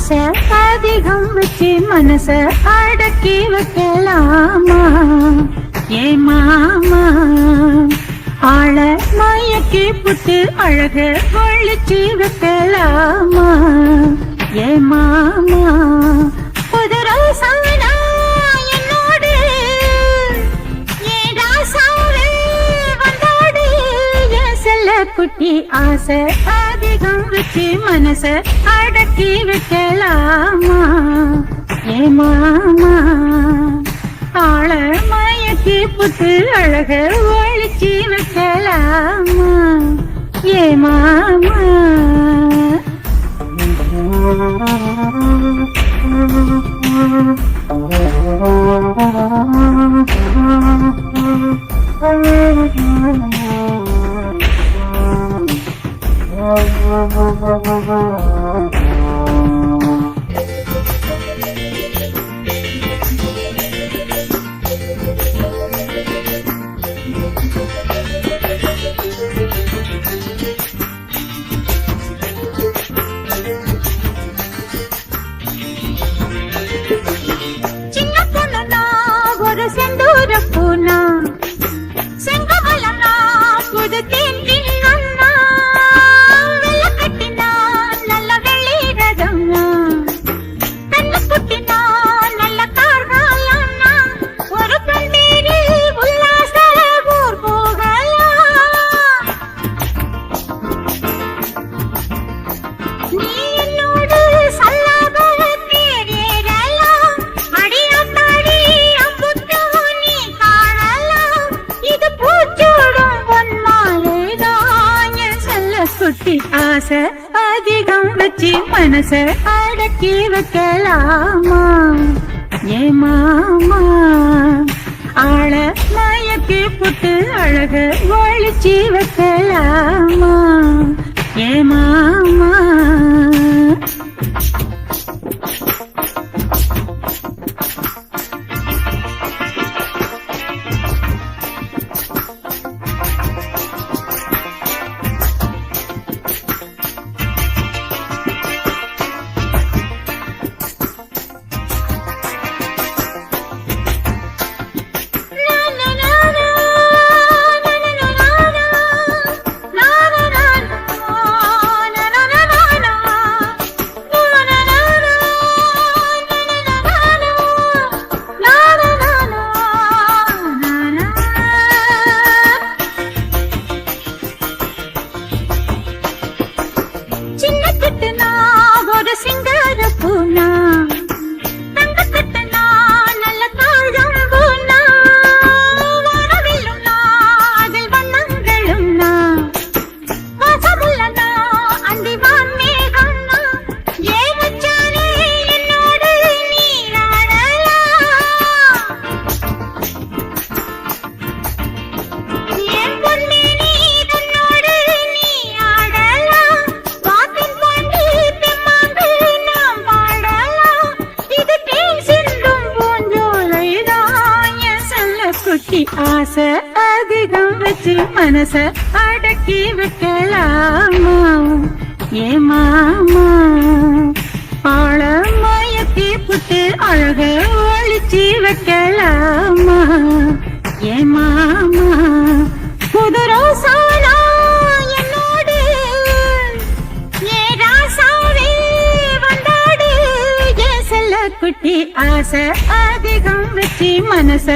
ஆசை அதிகம் வச்சு மனச அடக்கி வைக்கலாமா ஏ மாமா ஆள மயக்கி புட்டு அழக ஒழிச்சு வைக்கலாமா ஏ மாமா புதுரோ சானா என்னோடு ஏ ராசாவே வந்தாடு என் செல்ல குட்டி ஆசை அதிகம் வச்சு மனச அடக்கி வைக்கலாமா ஏ மாமா ஆள மயக்கி புட்டு அழக ஒழிச்சு வைக்கலாமா ஏ மாமா செந்தூர பூனா செங்கமலனா புது தேன் அண்ணா வெள்ள கட்டினா நல்ல வெள்ளி ரதம்னா தன்ன புட்டினா நல்ல கார்காலன்னா ஒரு கண்ணீரில் உல்லாச ஊர் போகலாம் நீ என்னோடு சல்லாப தேரேறலாம் அடியாத்தாடி குட்டி ஆசை அதிகம் வச்சு மனச அடக்கி வைக்கலாமா ஏ மாமா ஆள மயக்கி புட்டு அழக ஒழிச்சு வைக்கலாமா ஏ மாமா சிங்கார பூனா தங்க கட்டனா நல்ல தாழம் பூனா வரவில்லும்னா அதில் வண்ணங்களும்னா வாசமுள்ளனா அந்திவான் மேகம்னா ஏ மச்சானே என்னோடு நீராடலாம் என் பொன்னே நீ தன்னோடு நீ ஆடலாம் வாத்தின் பாண்டி குட்டி ஆசை அதிகம் வச்சு மனச அடக்கி வைக்கலாமா ஏ மாமா ஆள மயக்கி புட்டு அழக ஒழிச்சு வைக்கலாமா ஏ மாமா புதுரோ சானா என்னோடு ஏ ராசாவே வந்தாடு என் செல்ல குட்டி ஆசை அதிகம் வச்சு மனச